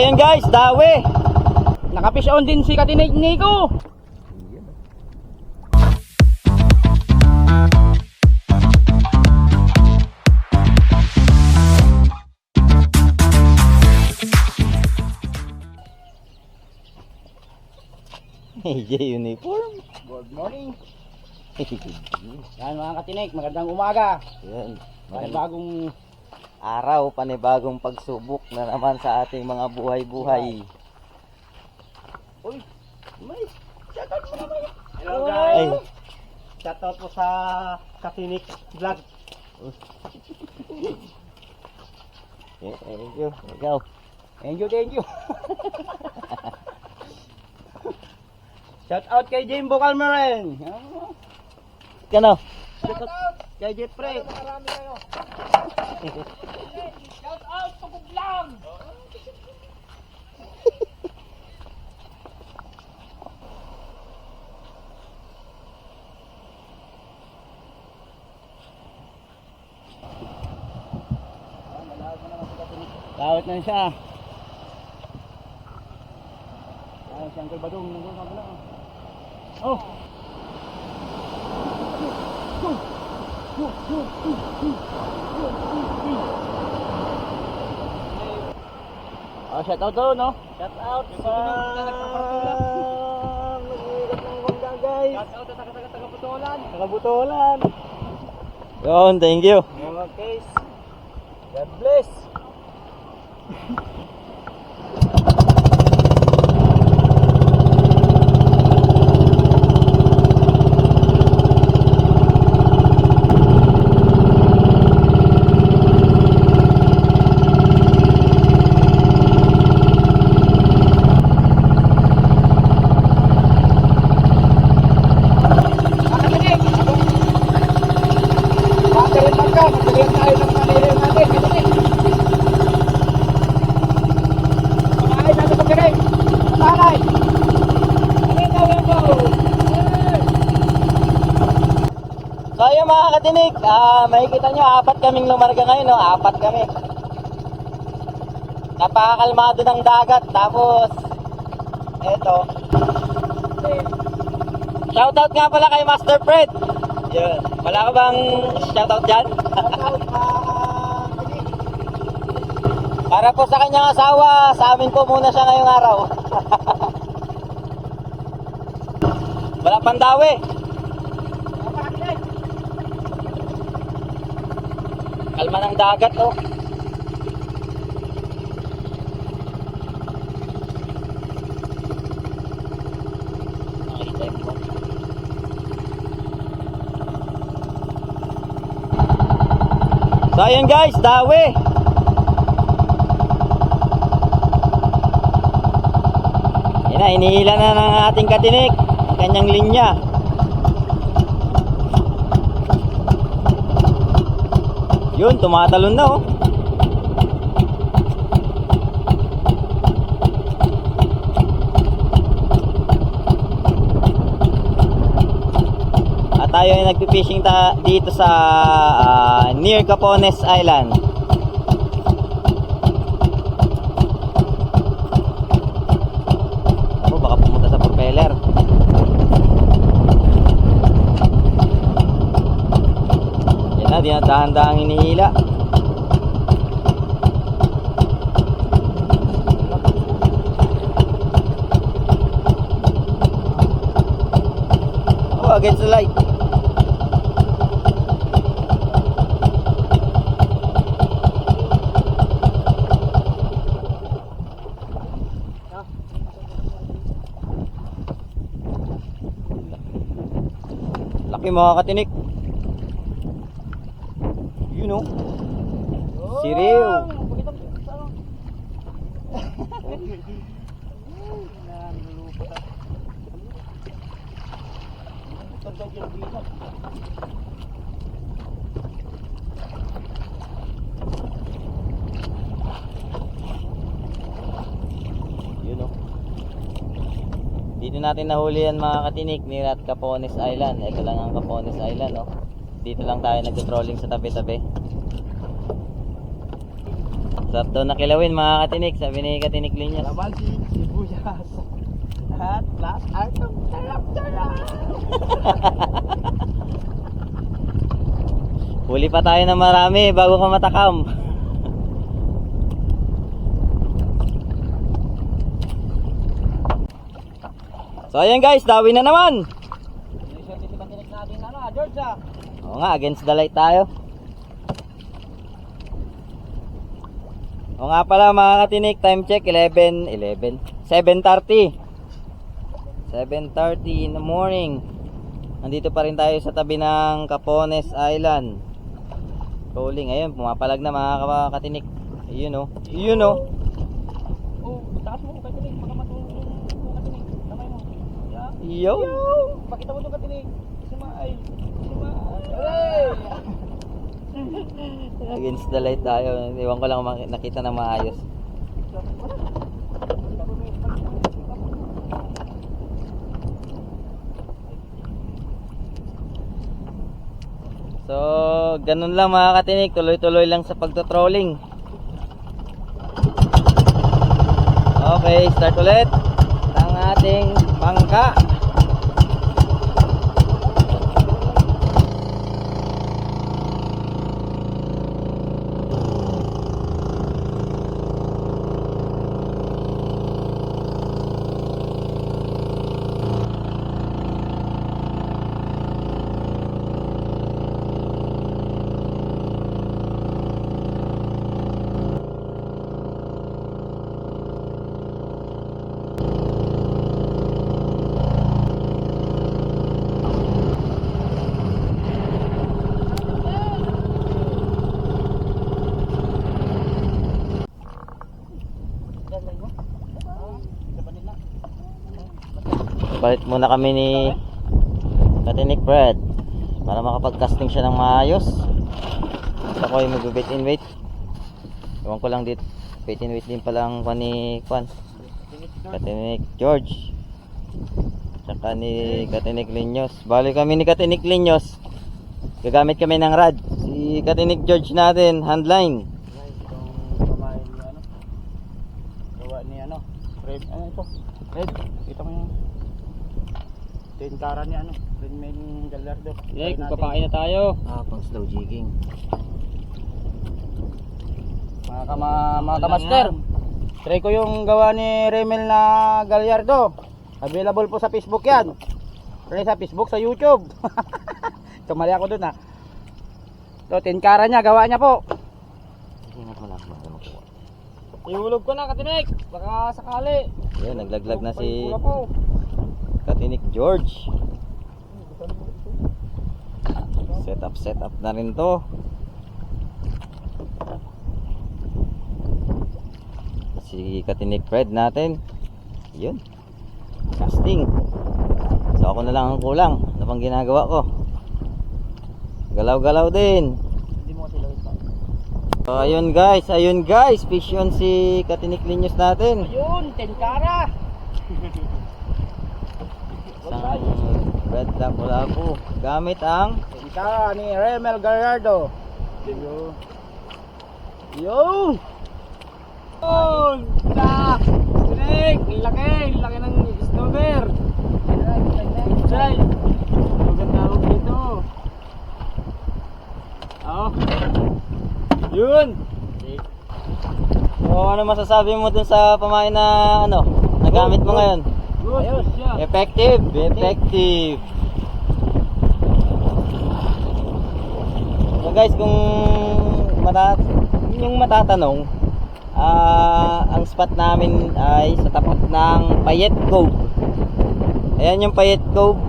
ayun guys, dawi. Nakafish on din si Katinig Nico. AJ uniform. Good morning. Yan mga Katinig, magandang umaga. Yan. Bagong Araw, panibagong pagsubok na naman sa ating mga buhay-buhay. Uy, may shoutout mo naman. Hello guys. Ay. Shoutout po sa Katinik Vlog. Thank you. Ikaw. Thank you. Shout out kay Jimbo Calmeren. Kano? Shout out kay Jeffrey. Marami kayo. Shout out sa Buglang. Tawat na siya. Ay, si Uncle Badong nandun na pala. Oh. Oh, shout out daw, no? Shout out sa mag-iigat ng bangga guys. Shout out sa taga-Butolan. Nakabutolan. Yon, thank you. Mga case. God bless. So ayun mga Katinig, makikita nyo, apat kaming lumarga ngayon, no? Apat kami. Napakakalmado ng dagat, tapos eto. Shoutout nga pala kay Master Fred. Yun. Wala ka bang shoutout dyan? Para po sa kanyang asawa, sa amin po muna siya ngayong araw. Wala pang dawi. Kalma ng dagat, oh. So ayun guys, dawi. Yan na, inihila na ng ating Katinig ang kanyang linya. Yun, tumatalon na, oh. At tayo ay nagpipishing dito sa near Capones Island. Oh, baka pumunta sa propeller. Yan na, dahan-dahang hinihila. Oh, against the light. Laki mga Katinig. You know. Siriw. You know. Dito natin nahuli yan mga Katinig, near at Capones Island. Ito lang ang Capones Island, no? Dito lang tayo nag-trolling sa tabi-tabi. Sarap daw nakilawin mga katinik, sabi ni Katinik Linyas. Kalamansi, sibuyas, at plus item. Sarap. Huli pa tayo ng marami bago ka matakam. So ayan guys, dawi na naman. Tinik natin George Oo nga, against the light tayo. O nga pala mga katinik, time check 7:30 in the morning. Nandito pa rin tayo sa tabi ng Capones Island. Rolling, ayun, pumapalag na mga katinik. Ayun o, Oh, taas mo kay Tinik, baka matulog yung Katinik. Kamay mo. Yo! Pakita mo yung Katinik. Simay. Hey! Against the light tayo. Iwan ko lang nakita na maayos. So, ganun lang mga katinik. Tuloy-tuloy lang sa pagto-trolling. Okay, start ulit ang ating bangka. Balik muna kami ni Katinik Brad para makapag-casting siya ng maayos. At ako ay mag-bait and wait. Ewan ko lang dito, bait and wait din palang ni Katinik George tsaka ni Katinik Linyos. Balik kami ni Katinik Linyos, gagamit kami ng rad. Si Katinik George natin, handline. Gawa ni Red, ito? Red, kita mo yung tentara ni Red Main Gallardo. Yay, kung papain na tayo. Pang slow jigging. Mga kamaster, try ko yung gawa ni Remel na Gallardo. Available po sa Facebook yan. Try sa Facebook, sa YouTube. Tumali ako dun So, tinkara niya, gawa niya po. Ingat mo lang makuha. Ihulog ko na, Katinik. Baka sakali. Yan, naglaglag na si Pula po. Katinik George. Set up na rin to. Si Katinik Fred natin. Yun. Casting. So ako na lang ang kulang. Ano bang ginagawa ko? Galaw-galaw din. Hindi mo sila ito. So ayun guys, fish yun si Katinik Linyos natin. Ayun, tinkara. Isang red lang wala po. Gamit ang Tinkara ni Remel Gallardo. Yun. Yun. Katinik, laki ng snowbird. Chay, maganda ako dito. Yun. So ano masasabi mo dun sa pamain na nagamit mo ngayon? Good. Ayos. Siya. Effective. So guys, kung yung matatanong, ang spot namin ay sa tapat ng Payet Cove. Ayan yung Payet Cove.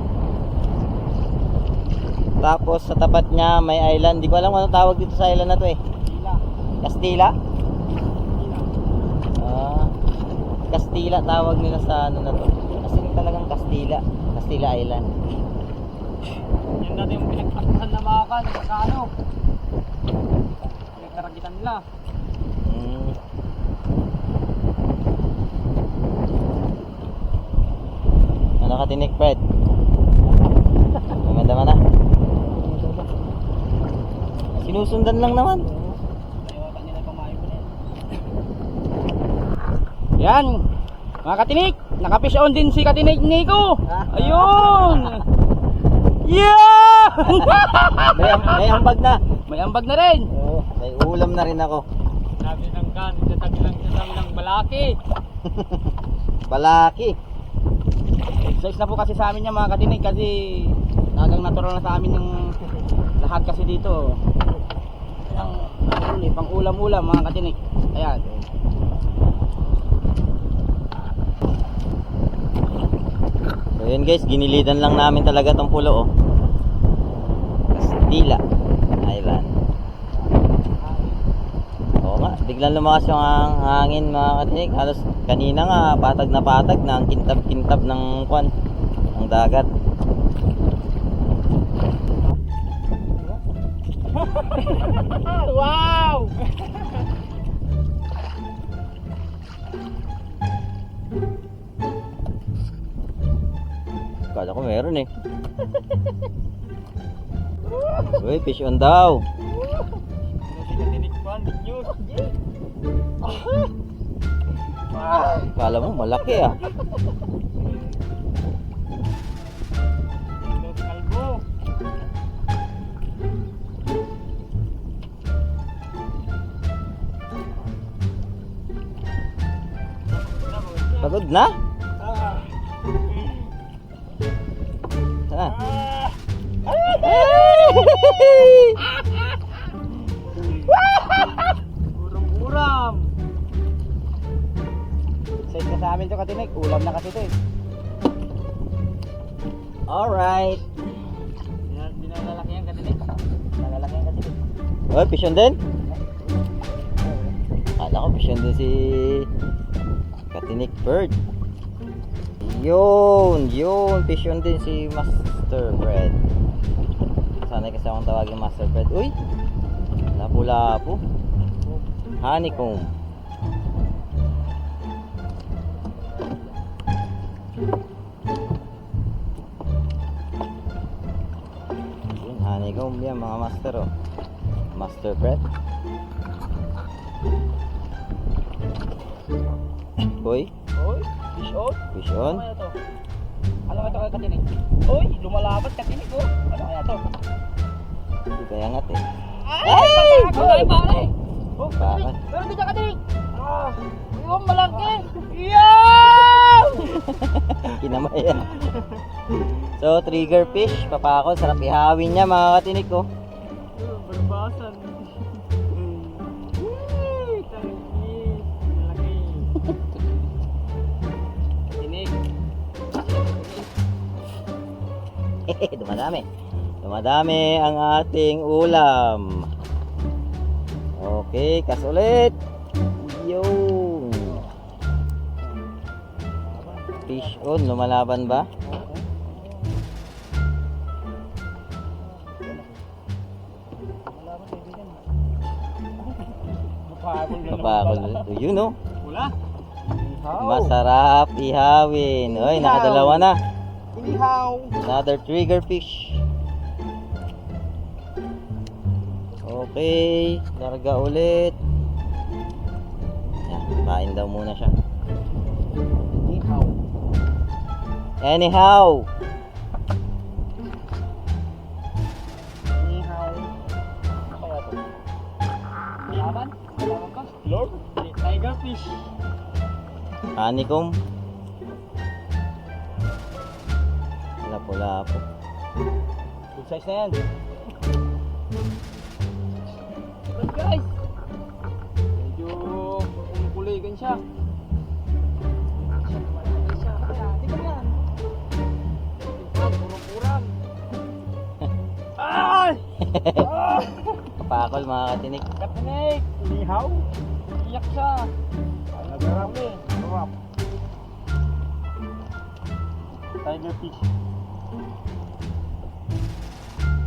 Tapos sa tapat niya may island. Di ko alam kung anong tawag dito sa island na to eh. Castilla. Castilla tawag nila sa na to. Kasi talagang Castilla Island. Yun natin yung pinagtakpan na makakan sa kano. Pinagkaragitan nila. Ano Katinik Fred? Maganda man na. Sinusundan lang naman. Ayota nila pamayo ko na yan. Yan. Mga katinik, nakafish on din si katinik Nico. Ayun. Yeah! May ambag na. May ambag na rin. Oo, may ulam na rin ako. Sabi ng kan, sabi ng balaki. Palaki. Exercise na po kasi sa amin yan mga katinik kasi talagang natural na sa amin yung lahat kasi dito. Pang ulam-ulam mga katinik. Ayan. So yun guys, ginilidan lang namin talaga tong pulo oh. Castilla Island. Oo nga, biglang lumakas yung hangin mga katinik. Halos kanina nga patag na ang kintab-kintab ng kwan, ng dagat. Wow! Kala ko meron eh. Uy, fish on daw. Si Katinik Pan, news. Kala mo malaki ah. Ito si Kalbo. Pagod na? Saan? Uram-uram. Exercise na sa amin to katinik. Ulam na kasi to eh. Alright. Dinalalaki yan Katinik. Nalalaki yung katinik. Oh, fish on din? Kala ko fish on din si Katinik Bird. Yun, fish on din si Master Bread. Sanay kasi akong tawagin Master Bread. Uy, lapu-lapu. Honeycomb. Yun, honeycomb yan mga master oh. Master Bread. Uy, Oy, fish on. fish on. Ano kaya to? Ano kaya to kay katinik? Oy, lumalaban katinik oh. Ano kaya to? Hindi kaya ngat eh. Ay! Ay, pare! Oh, Bakit? meron din ka katinik! Ah! Yung malaki! Yeah! Kinamaya. So, trigger fish, papako, sarap ihawin niya mga katinik ko. Barbasan. Tangis. Malaki. Katinik. Dumadami. Dumadami ang ating ulam. Okay, kas ulit. Yung fish on, lumalaban ba? Papakol. Yun oh. Wala. Masarap ihawin. Oy, nakadalawa na. Inihaw. Another trigger fish. Okay, larga ulit. Yan, kain daw muna siya. Inihaw. Anyhow, Inihaw. Ano kaya to? Laban? Laban ka? Lord? Tiger fish. honeycomb. Lapo-lapo. Good size na yan. But guys, medyo kumukuligan siya. Ay! Kapakol mga katinik. Katinik! Inihaw! Iyak siya! Ay, nagarap eh. Nagarap. Tiger fish.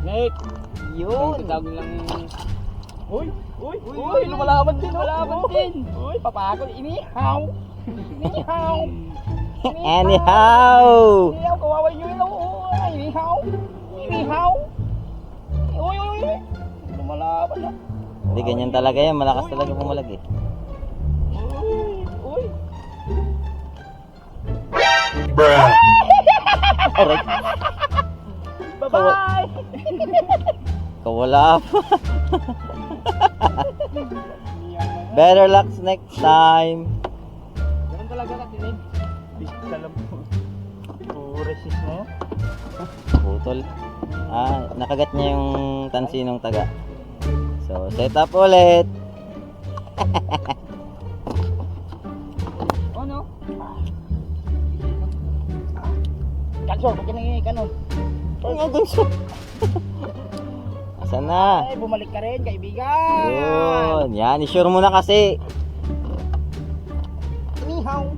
Snake! Yun. Tawag lang. Uy! Uy! Uy, lumalaban din. Lumalaban din. Uy, papakol. Inihaw. Inihaw. Anyhow. Inihaw, kawawa nyo yun. Uy, inihaw. Inihaw. Uy, uy, uy. Lumalaban na. Hindi ganyan talaga yan. Malakas talaga pumalag eh. Uy, uy. Aray, Bye-bye! kawala pa. Better luck next time. Ganun talaga katinig. Salam po. Resist mo. Putol. Nakagat niya yung tansinong taga. So, set up ulit. Oh no? Kanso, ba't yan kanon? Ang agunso. Asan na? Ay, bumalik ka rin, kaibigan! Yun. Yan, isure mo na kasi. Nihaw!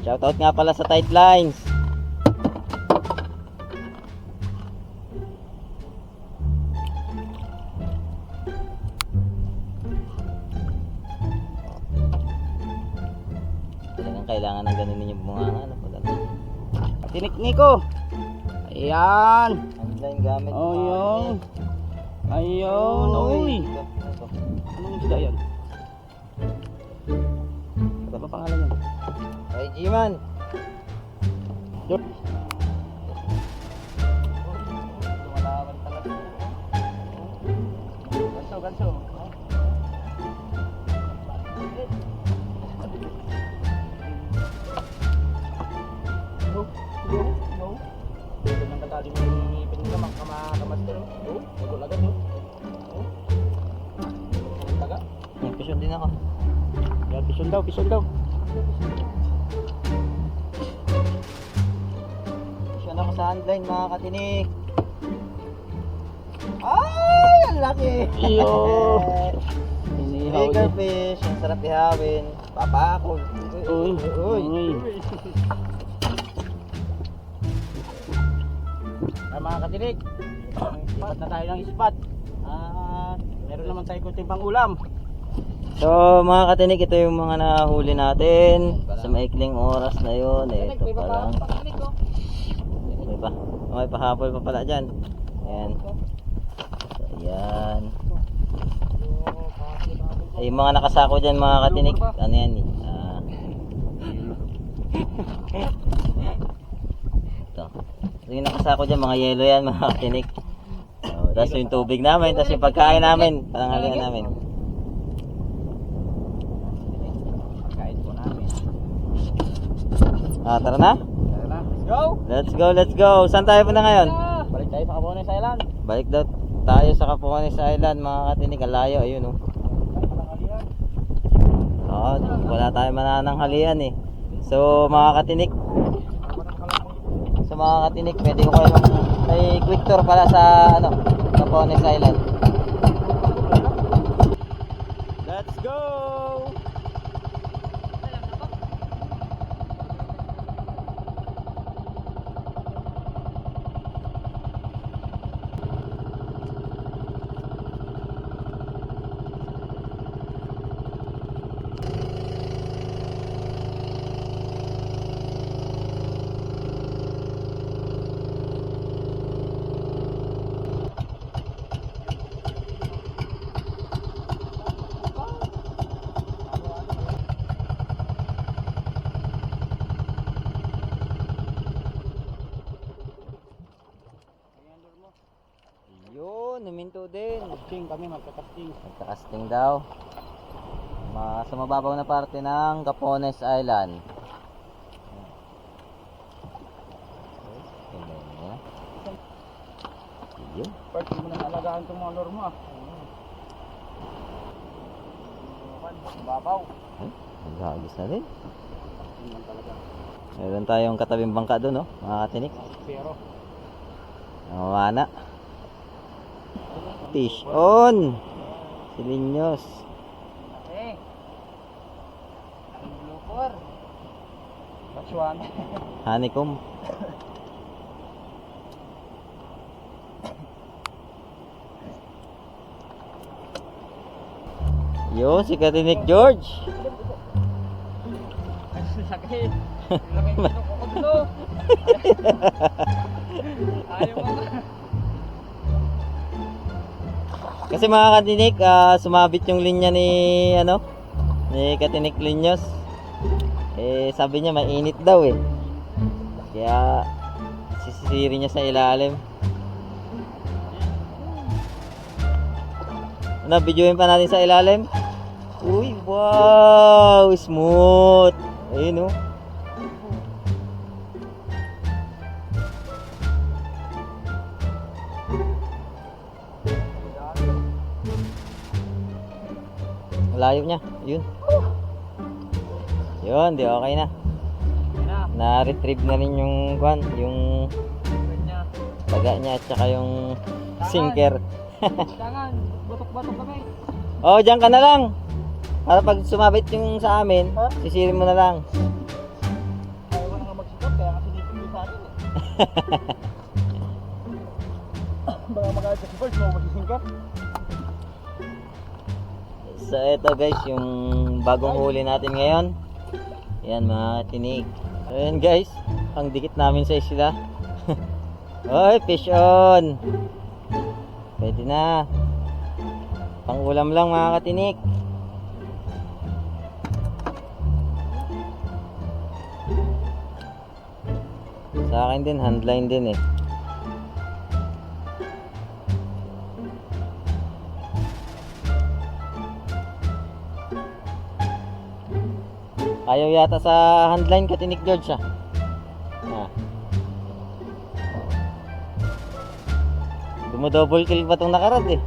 Shoutout nga pala sa tight lines. Talagang kailangan ng ganun yung bunganga. Ano pa ganun? Tinik Nico! Ayan! Online gamit. Oh, mga yun. kapatid. Ayun, uy! Ito. Anong isda yan? Ano ba pangalan yan? Ay, G-Man. Yun. Ganso, ganso. No, no, no. Ito nang katali mo yung ipin nila, kamaster. Oh, pagod agad oh. Oh. Taga. Nagpisyon din ako. Yan, pison daw, pison daw. Pisyon ako sa online mga katinik. Ay, ang laki. Iyo. Inihaw Bigger niya. fish, ang sarap ihawin. Papa ako. Uy, uy. uy. Mga katinig, lipat na tayo ng spot. Meron naman tayo kunting pang ulam. So mga katinik, ito yung mga nahuli natin sa maikling oras na yun. Ito pa lang. May pahabol pa pala dyan. Ayan. So, ayan. Ay, yung mga nakasako dyan mga katinik, ano yan eh. Ito. So, yung nakasako dyan, mga yelo yan mga katinik. So, tapos yung tubig namin, tapos yung pagkain namin, pananghalian namin. Kain po namin. Tara na. Tara na, let's go! Let's go, let's go. Saan tayo na ngayon? Balik tayo sa Cabones Island. Balik daw tayo sa Capones Island mga katinik. Ang layo, ayun oh. Oo, wala tayo manananghalian eh. So mga katinik, pwede ko kayo may quick tour pala sa Capones Island. Let's go! Yun, huminto din. Casting kami, magka-casting. Nagka-casting daw. Sa mababaw na parte ng Capones Island. Yun. Part, hindi mo nang alagaan itong mga lure mo ah. Babaw. Naghagis na din. Casting man talaga. Meron tayong katabing bangka doon, no? Mga katinik. Pero, Namamana. Fish on! Silinyos. eh. Ang blooper. That's one. Honeycomb. Yun, si Katinik George. Sakit. Laki mo ko dito. Ayaw mo. Kasi mga katinik, sumabit yung linya ni ni Katinik Linyos. Sabi niya mainit daw eh. Kaya sisisiri niya sa ilalim. Videoin pa natin sa ilalim. Uy, wow, smooth. Ayun oh. Layo niya, yun. Yun, di okay na. Na-retrieve na rin yung yung taga niya at saka yung sinker. Tangan, batok-batok kami. Oh, diyan ka na lang. Para pag sumabit yung sa amin, sisirin mo na lang. Ayaw ko na nga magsikot, kaya nga sinipin sa akin eh. Baka magalit sa support, mo masisingkat. So ito guys, yung bagong huli natin ngayon. Yan mga tinig. So yan guys, ang dikit namin sa isla. Oy, fish on. Pwede na. Pang ulam lang mga katinik. Sa akin din, handline din eh. Ayaw yata sa handline Katinik George ah. Dumo-double kill pa itong nakarad eh.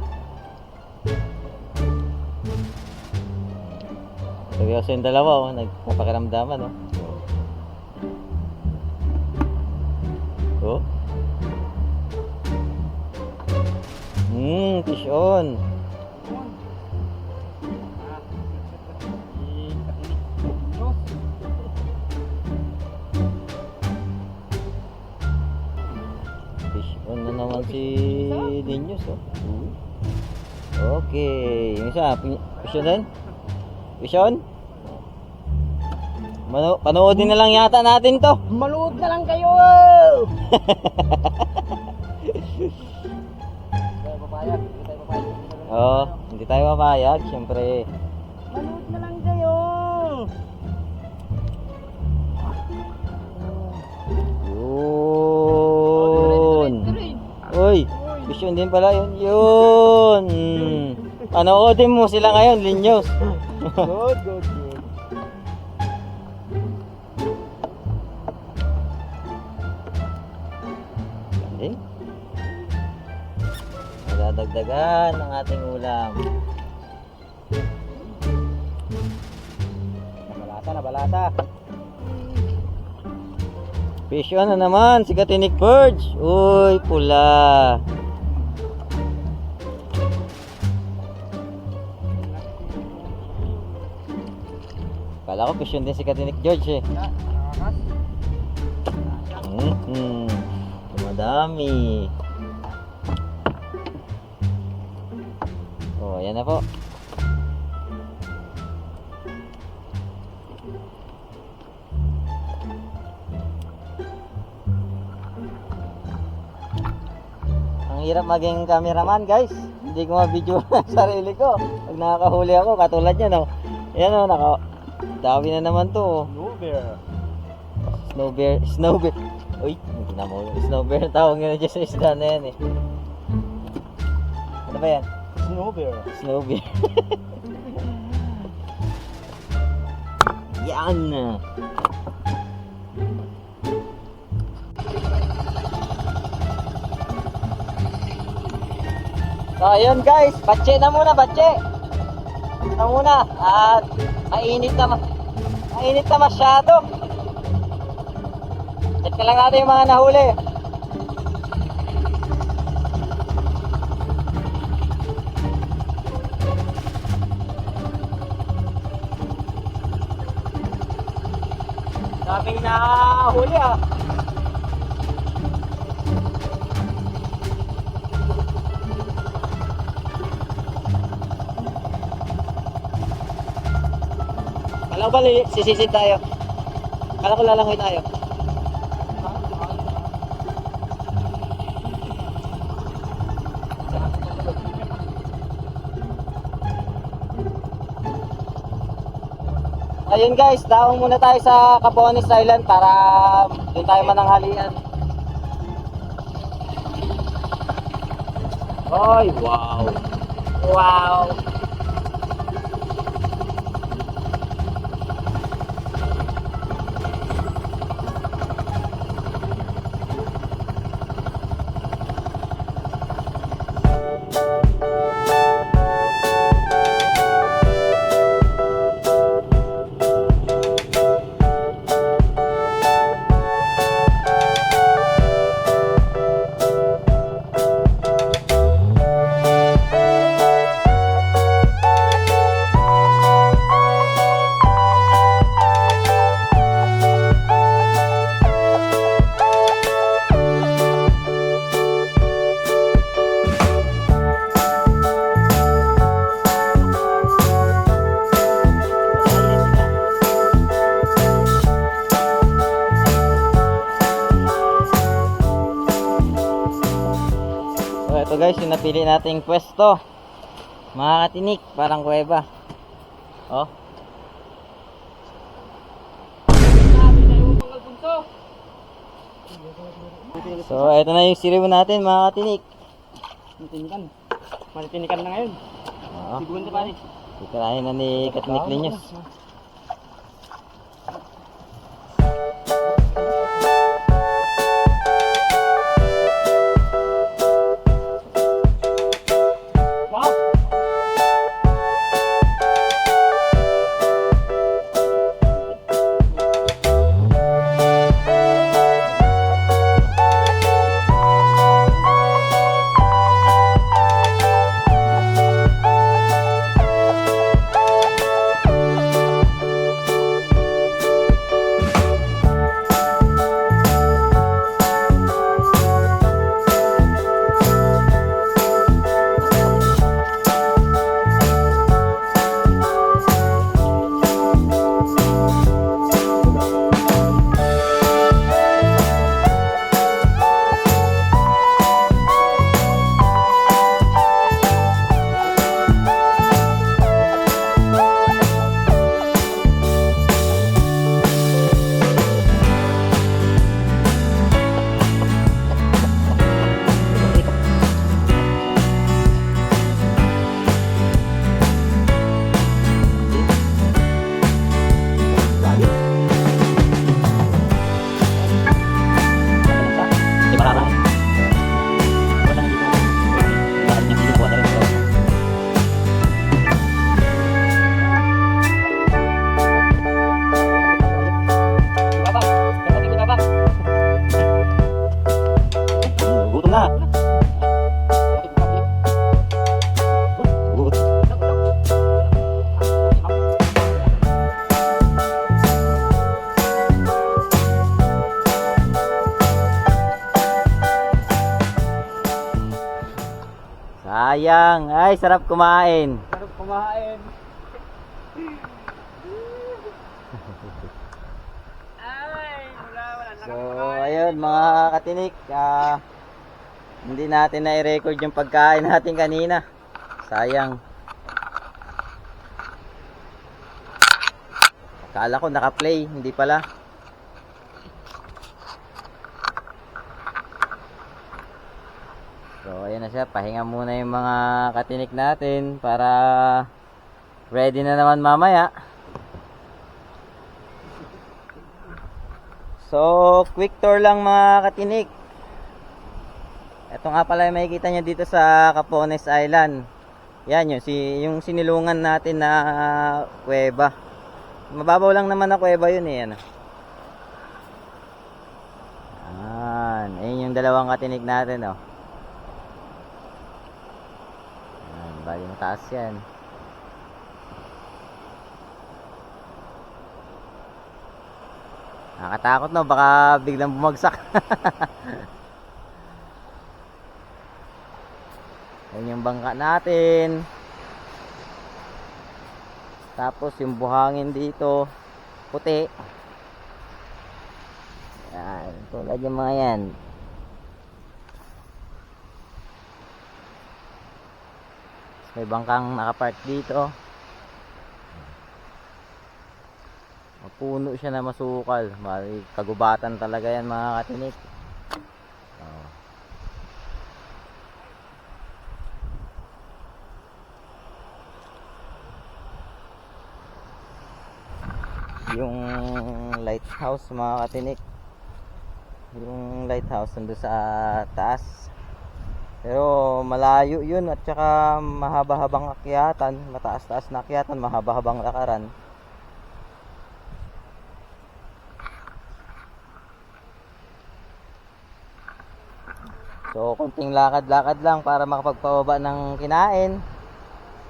Seryoso yung dalawa oh, nagpapakiramdaman oh. Oh. Fish on. Fish on na naman si Linyos oh. Okay, yung isa, fish on din? Fish on? Panoodin na lang yata natin to. Manood na lang kayo! Oo, hindi tayo papayag, syempre. Manood na lang kayo! Yun! Uy, vision din pala yun. Yun! Panoodin mo sila ngayon, Linyos. Good, good, good. Hindi. Madadagdagan ang ating ulam. Nabalata. Fish on na naman, si Katinik Purge. Uy, pula. Kala ko fish on din si Katinik George eh. Madami. Oh, ayan na po. Ang hirap maging cameraman guys. Hindi ko ma-video ang sarili ko. Pag nakakahuli ako, katulad yan oh. Ayan oh, dawi na naman to oh. Snowbear. Uy, hindi na mo. Snowbear tawag nila dyan sa isda na yan eh. Ano ba yan? Snowbear. Yan. So ayun guys, batche na muna. At mainit na masyado. Check na lang natin yung mga nahuli. Daming nahuli ah. Kala ko ba sisisid tayo? Kala ko lalangoy tayo. ayun guys, daong muna tayo sa Capones Island para doon tayo mananghalian. Ay, wow. Wow. So ito guys, yung napili nating pwesto. Mga katinik, parang kuweba. Oh. So ito na yung siriw natin mga katinik. Matinikan. Matinikan na ngayon. Oo. Siguan ka pare. Titirahin na ni Katinik Linyos. Wow! Gutom na. Sayang. Ay, sarap kumain. Sarap kumain. Ay, wala na So, ayun mga katinik, hindi natin na-record yung pagkain natin kanina. Sayang. Akala ko naka-play, hindi pala. So, ayun na siya. Pahinga muna yung mga katinik natin para ready na naman mamaya. So, quick tour lang mga katinik. Ito nga pala yung makikita nyo dito sa Capones Island. Yan yung sinilungan natin na kuweba. Mababaw lang naman na kuweba yun eh. Ano. Ayun yung dalawang katinik natin oh. Bali mataas yan. Nakakatakot no, baka biglang bumagsak. Yan yung bangka natin. Tapos yung buhangin dito puti. Yan, tulad yung mga yan. May bangkang nakapark dito. Puno siya na masukal. Kagubatan talaga yan mga katinik. Oh. Yung lighthouse mga katinik, yung lighthouse nandun sa taas, pero malayo yun at saka mahaba-habang akyatan, mataas-taas na akyatan, mahaba-habang lakaran. So konting lakad-lakad lang para makapagpababa ng kinain.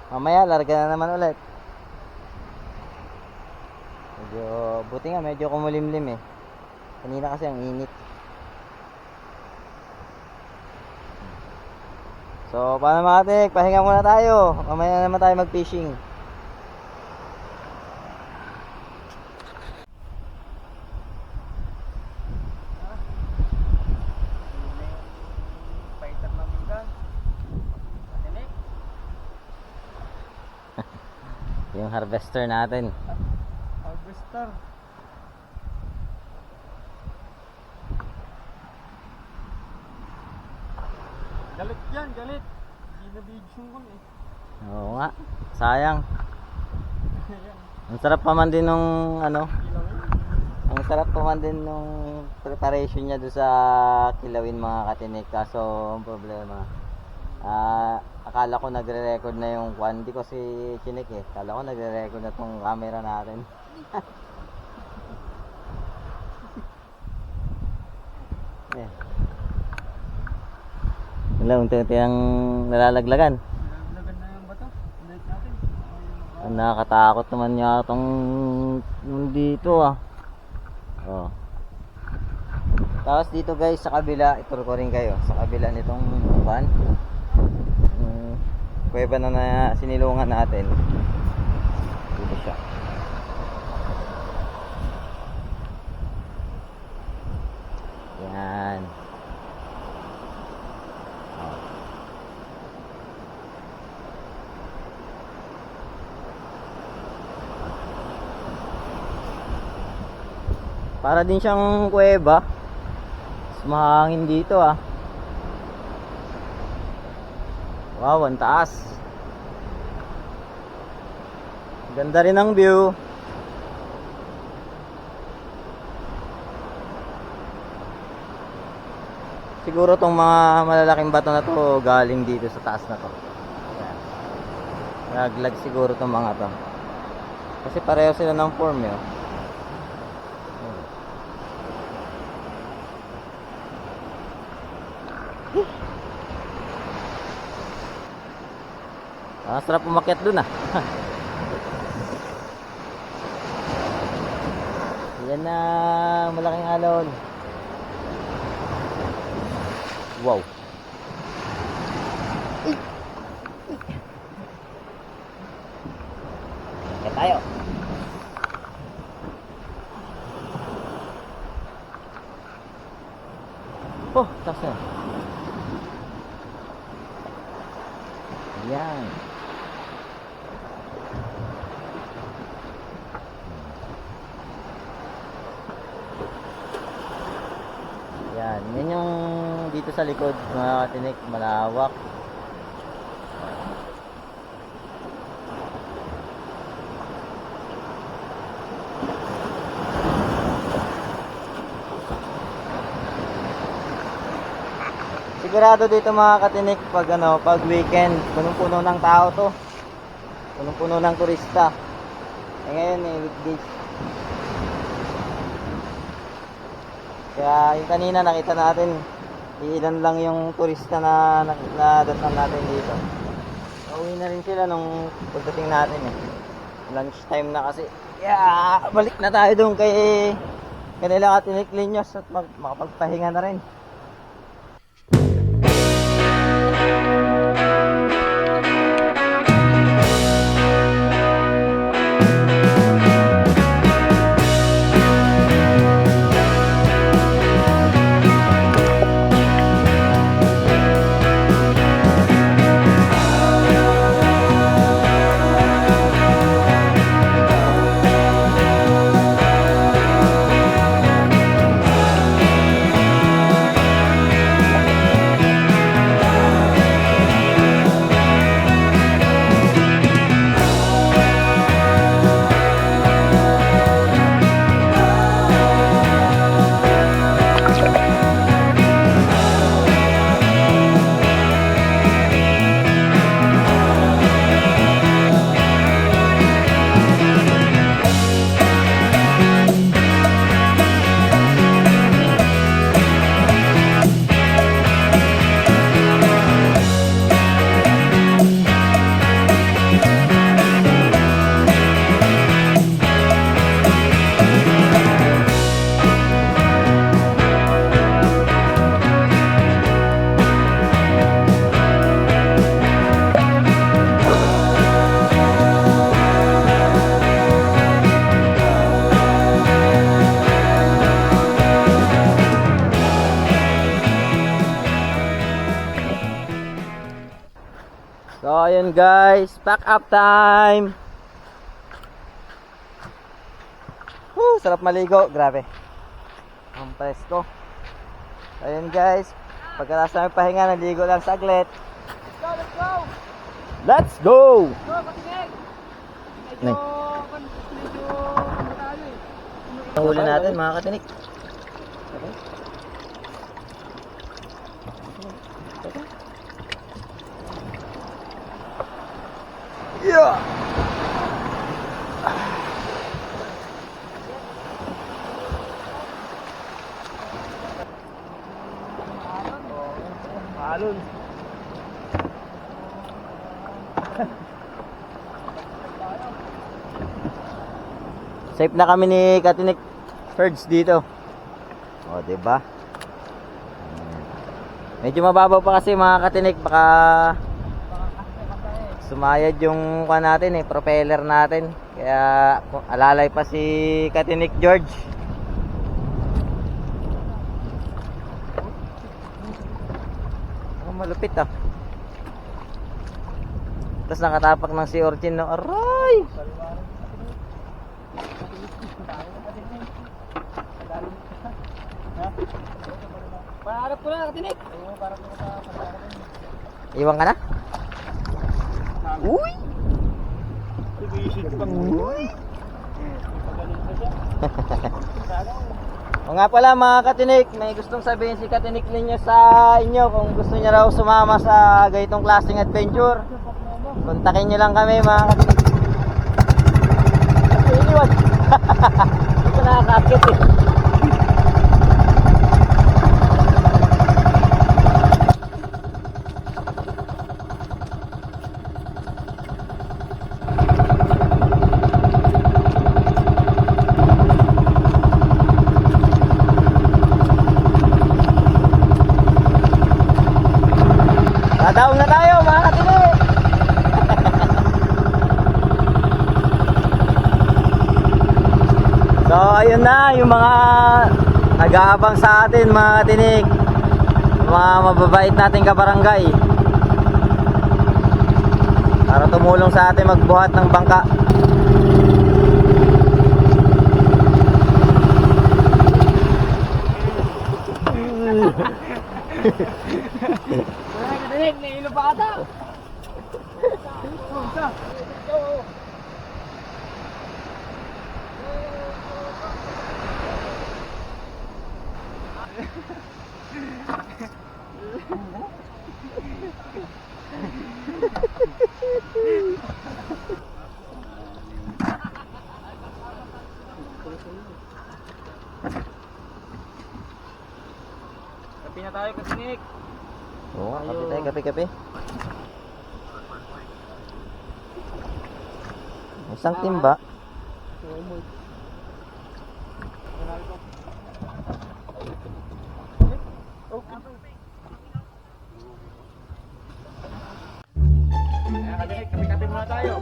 Mamaya larga na naman ulit. Buti nga medyo kumulimlim eh. Kanina kasi ang init. So paano mga atik, pahinga muna tayo. Mamaya naman tayo mag-fishing. Yung harvester natin. Harvester. Galit yan, galit. Hindi na video ko eh. Oo nga, sayang. Ang sarap pa man din nung ano, ang sarap pa man din nung preparation niya doon sa kilawin mga katinik. Kaso ang problema, akala ko nagre-record na yung kwan. Di ko si chinik eh. Akala ko nagre-record na tong camera natin. Eh. Wala, unti-unti ang nalalaglagan. Nalaglagan na yung bato. Light natin. Ang nakakatakot naman yatang dito ah. Oh. Tapos dito guys sa kabila, ituro ko rin kayo. Sa kabila nitong van, kuweba na sinilungan natin. Dito siya. Yan. Oh. Para din siyang kuweba. Mas mahangin dito ah. Wow, ang taas. Ganda rin ang view. Siguro tong mga malalaking bato na to galing dito sa taas na to. Ayan. Naglag siguro tong mga to. Kasi pareho sila ng form eh. Sarap umakyat dun ah. Yan na, malaking alon. Wow. Kaya tayo. Oh, taas na. Yan. Yan yung dito sa likod mga katinik, malawak. Sigurado dito mga katinik pag weekend, punong-puno ng tao to. Punong-puno ng turista. Ngayon weekdays. Kaya yung kanina nakita natin, ilan lang yung turista na nadatnan natin dito. Uwi na rin sila nung pagdating natin eh. Lunch time na kasi. Yeah, balik na tayo doon kay kanila Katinik Linyos at makapagpahinga na rin. Ayun guys, pack up time. Sarap maligo, grabe. Ang presko. Ayun guys, pagkatapos namin pahinga, naligo lang saglit. Let's go! Let's go! Go, patinig! Nay. Ang huli natin mga katinik. Yeah! Alon. Safe na kami ni Katinik Herds dito. O, diba? Medyo mababaw pa kasi mga Katinik, baka sumayad yung natin propeller natin. Kaya alalay pa si Katinik George. Oh, malupit ah. Tapos nakatapak ng si Orchin, no? Aray! Paharap ko na, Katinik! Iwan ka na? Uy! Uy! O nga pala mga Katinik, may gustong sabihin si Katinik ninyo sa inyo kung gusto niya raw sumama sa ganitong klaseng adventure. Kontakin nyo lang kami mga Katinik. Iniwan! Hindi ko nakakakit eh. Dadaong na tayo mga Katinik! So ayun na yung mga nag-aabang sa atin mga Katinik, mga mababait nating kabarangay, para tumulong sa atin magbuhat ng bangka. Katinik, nailo pa ata! Kapi na tayo, Katinik! Oo nga, kape tayo, kape. Isang timba. Ayan, Katinik, kapi-kapi muna tayo!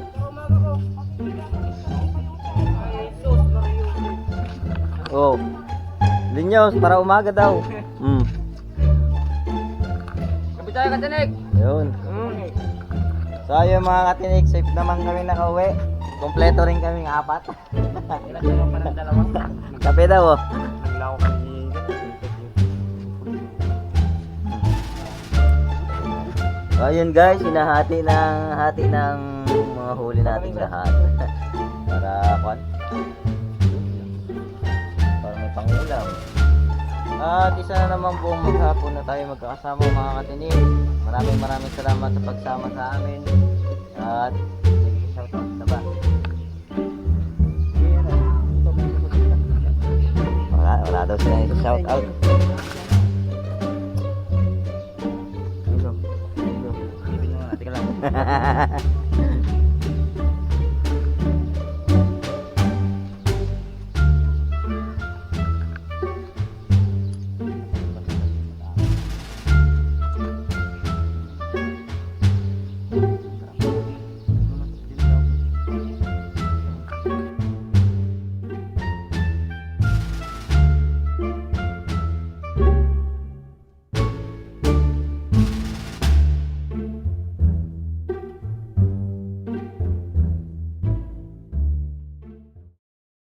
Oh. Linyos para umaga daw. Kapi tayo, Katinik! Yun. So ayun mga Katinik, safe naman kami nakauwi. Kompleto rin kaming 4. Ilan naman pa ng dalawa? Kape daw oh. Naglaw kami. So ayun guys, hati ng mga huli nating lahat. Para may pangulam. At isa na naman buong maghapon na tayo magkakasama mga Katinik. Maraming salamat sa pagsama sa amin. At sige, shoutout na ba? Wala daw sila yung shoutout. Ibig naman natin ka lang.